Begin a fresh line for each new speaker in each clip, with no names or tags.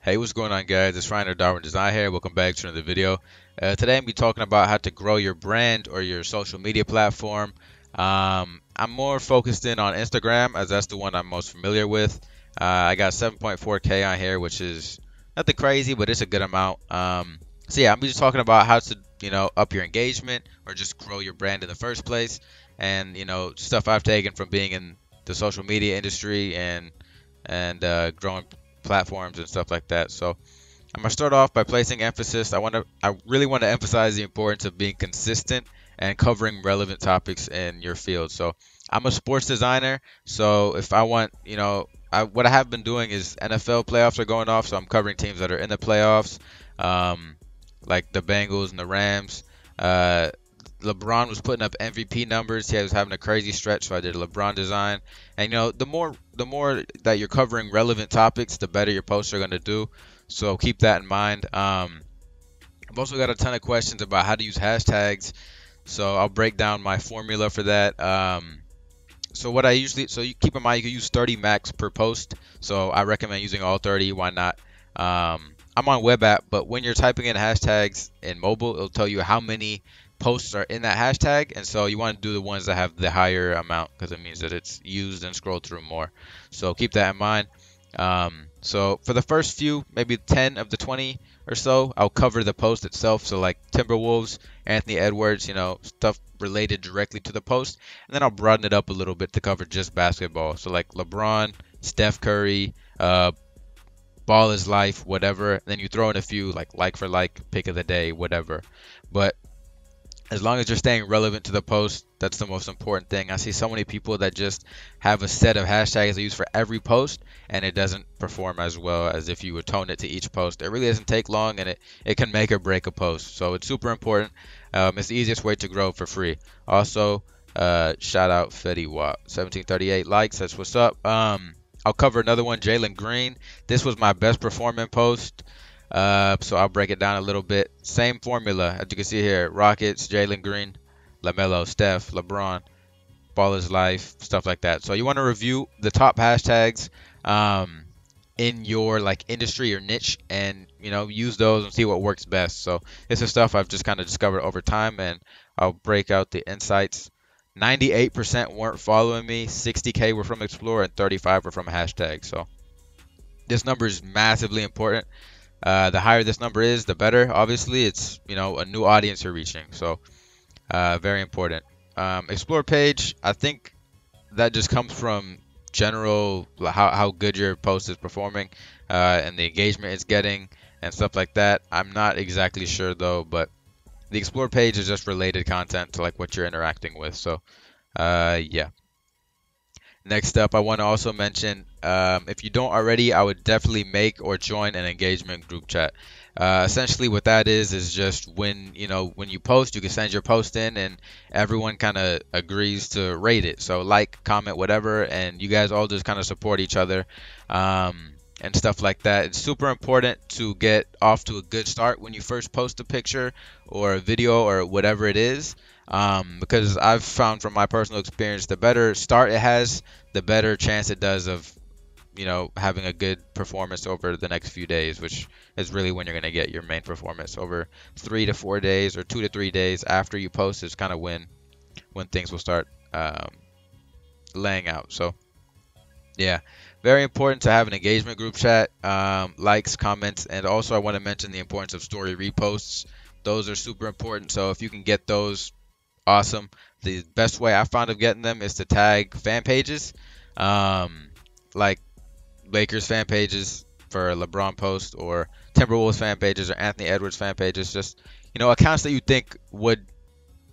Hey, what's going on, guys? It's Ryan or Darwent Design here. Welcome back to another video. Today I'm going to be talking about how to grow your brand or your social media platform. I'm more focused in on Instagram as that's the one I'm most familiar with. I got 7.4K on here, which is nothing crazy, but it's a good amount. So yeah, I'm just talking about how to, up your engagement or just grow your brand in the first place, and stuff I've taken from being in the social media industry and growing platforms and stuff like that. So I'm gonna start off by placing emphasis. I really want to emphasize the importance of being consistent and covering relevant topics in your field. So I'm a sports designer, so if I want, what I have been doing is NFL playoffs are going off, so I'm covering teams that are in the playoffs, um, like the Bengals and the Rams. Uh, LeBron was putting up MVP numbers. He was having a crazy stretch, so I did a LeBron design. And the more that you're covering relevant topics, the better your posts are going to do. So keep that in mind. I've also got a ton of questions about how to use hashtags. So I'll break down my formula for that. So what I usually, so you keep in mind you can use 30 max per post. So I recommend using all 30. Why not? I'm on web app, but when you're typing in hashtags in mobile, it'll tell you how many posts are in that hashtag, and so you want to do the ones that have the higher amount because it means that it's used and scrolled through more. So keep that in mind. So for the first few, maybe 10 of the 20 or so, I'll cover the post itself. So like Timberwolves, Anthony Edwards, stuff related directly to the post. And then I'll broaden it up a little bit to cover just basketball. So like LeBron, Steph Curry, ball is life, whatever. And then you throw in a few like for like, pick of the day, whatever. But as long as you're staying relevant to the post, that's the most important thing. I see so many people that just have a set of hashtags they use for every post, and it doesn't perform as well as if you would tone it to each post. It really doesn't take long, and it can make or break a post. So it's super important. It's the easiest way to grow for free. Also, shout out Fetty Wap, 1738 likes. That's what's up. I'll cover another one, Jalen Green. This was my best performing post. So I'll break it down a little bit. Same formula as you can see here: Rockets, Jalen Green, LaMelo, Steph, LeBron, Ball is Life, stuff like that. So you want to review the top hashtags in your industry or niche, and use those and see what works best. So this is stuff I've just kind of discovered over time, and I'll break out the insights. 98% weren't following me, 60K were from Explore, and 35 were from hashtags. So this number is massively important. The higher this number is, the better. Obviously, it's a new audience you're reaching, so very important. Explore page, I think that just comes from general how good your post is performing and the engagement it's getting and stuff like that. I'm not exactly sure though, but the explore page is just related content to what you're interacting with. So yeah. Next up, I want to also mention, if you don't already, I would definitely make or join an engagement group chat. Essentially, what that is just when you post, you can send your post in, and everyone kind of agrees to rate it. So like, comment, whatever, and you guys all just kind of support each other, and stuff like that. It's super important to get off to a good start when you first post a picture or a video or whatever it is. Because I've found from my personal experience, the better start it has, the better chance it does of, having a good performance over the next few days, which is really when you're going to get your main performance. Over 3 to 4 days or 2 to 3 days after you post is kind of when things will start laying out. So yeah, very important to have an engagement group chat, likes, comments, and also I want to mention the importance of story reposts. Those are super important. So if you can get those, awesome. The best way I found of getting them is to tag fan pages, like Lakers fan pages for a LeBron post, or Timberwolves fan pages, or Anthony Edwards fan pages. Just accounts that you think would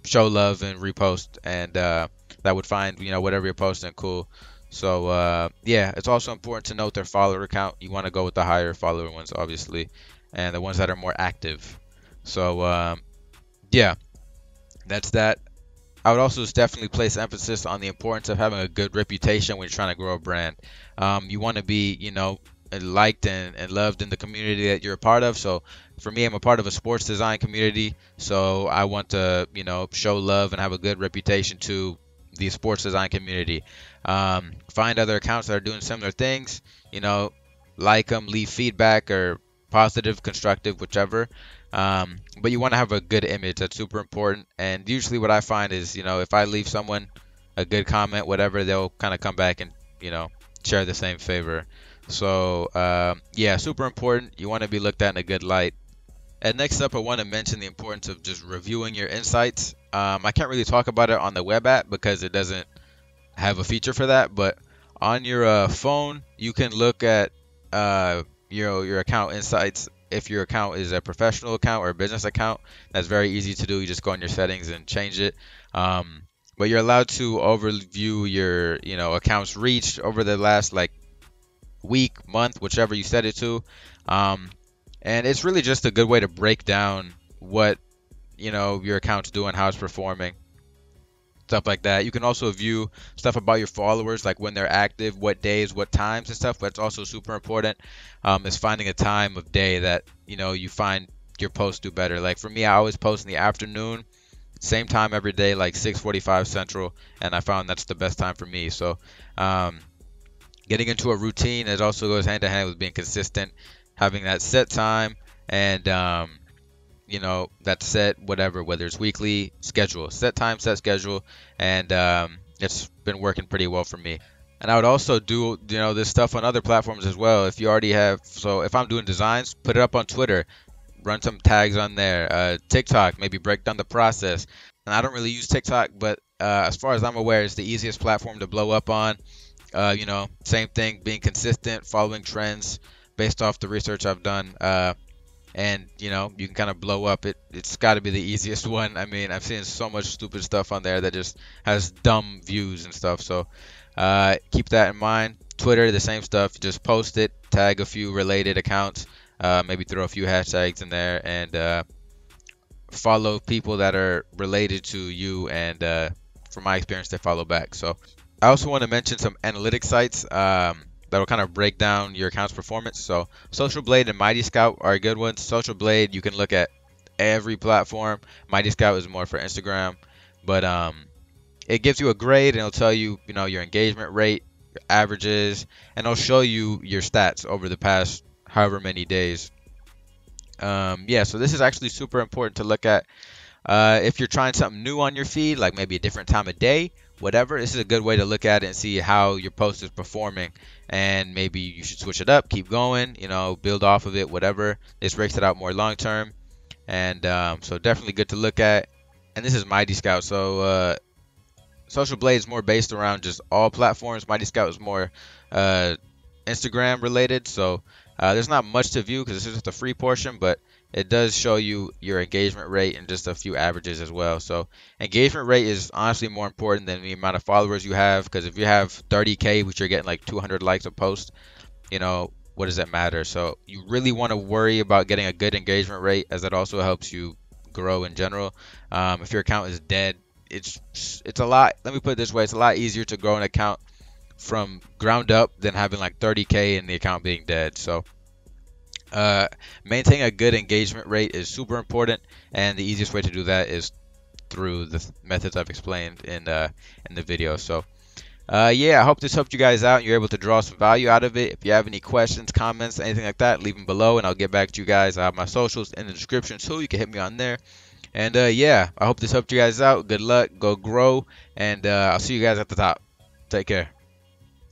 show love and repost, and that would find whatever you're posting cool. So yeah, it's also important to note their follower count. You want to go with the higher follower ones, obviously, and the ones that are more active. So yeah, that's that. I would also definitely place emphasis on the importance of having a good reputation when you're trying to grow a brand. You want to be, liked and loved in the community that you're a part of. So for me, I'm a part of a sports design community. So I want to, show love and have a good reputation to the sports design community. Find other accounts that are doing similar things, like them, leave feedback or positive, constructive, whichever. But you want to have a good image. That's super important. And usually, what I find is, if I leave someone a good comment, whatever, they'll kind of come back and share the same favor. So yeah, super important. You want to be looked at in a good light. And next up, I want to mention the importance of just reviewing your insights. I can't really talk about it on the web app because it doesn't have a feature for that, but on your phone, you can look at your account insights. If your account is a professional account or a business account, that's very easy to do. You just go in your settings and change it. But you're allowed to overview your accounts reached over the last like week, month, whichever you set it to. And it's really just a good way to break down what your account's doing, how it's performing, stuff like that. You can also view stuff about your followers, like when they're active, what days, what times and stuff. But it's also super important is finding a time of day that you find your posts do better. Like for me, I always post in the afternoon, same time every day, like 6:45 Central, and I found that's the best time for me. So getting into a routine, it also goes hand in hand with being consistent, having that set time and that set whatever, whether it's weekly schedule, set time, set schedule, and it's been working pretty well for me. And I would also do this stuff on other platforms as well. If you already have, so if I'm doing designs, put it up on Twitter, run some tags on there. TikTok, maybe break down the process. And I don't really use TikTok, but as far as I'm aware, it's the easiest platform to blow up on. Same thing, being consistent, following trends based off the research I've done. And you can kind of blow up. It's got to be the easiest one. I mean, I've seen so much stupid stuff on there that just has dumb views and stuff. So keep that in mind. Twitter, the same stuff. Just post it, tag a few related accounts, maybe throw a few hashtags in there, and follow people that are related to you. And from my experience, they follow back. So I also want to mention some analytics sites that will kind of break down your account's performance. So Social Blade and Mighty Scout are good ones. Social Blade, you can look at every platform. Mighty Scout is more for Instagram, but it gives you a grade and it'll tell you, your engagement rate, your averages, and it'll show you your stats over the past however many days. Yeah, so this is actually super important to look at. If you're trying something new on your feed, like maybe a different time of day, whatever, this is a good way to look at it and see how your post is performing. And maybe you should switch it up, keep going, build off of it, whatever. This breaks it out more long term. And so definitely good to look at. And this is Mighty Scout. So Social Blade is more based around just all platforms. Mighty Scout is more Instagram related. So there's not much to view because this is just the free portion, but it does show you your engagement rate and just a few averages as well. So engagement rate is honestly more important than the amount of followers you have, because if you have 30K, which you're getting like 200 likes a post, what does that matter? So you really want to worry about getting a good engagement rate, as that also helps you grow in general. If your account is dead, it's a lot. Let me put it this way: it's a lot easier to grow an account from ground up than having like 30K and the account being dead. So maintaining a good engagement rate is super important, and the easiest way to do that is through the methods I've explained in the video. So yeah, I hope this helped you guys out and you're able to draw some value out of it. If you have any questions, comments, anything like that, leave them below and I'll get back to you guys. I have my socials in the description too. You can hit me on there. And yeah, I hope this helped you guys out. Good luck, go grow, and I'll see you guys at the top. Take care.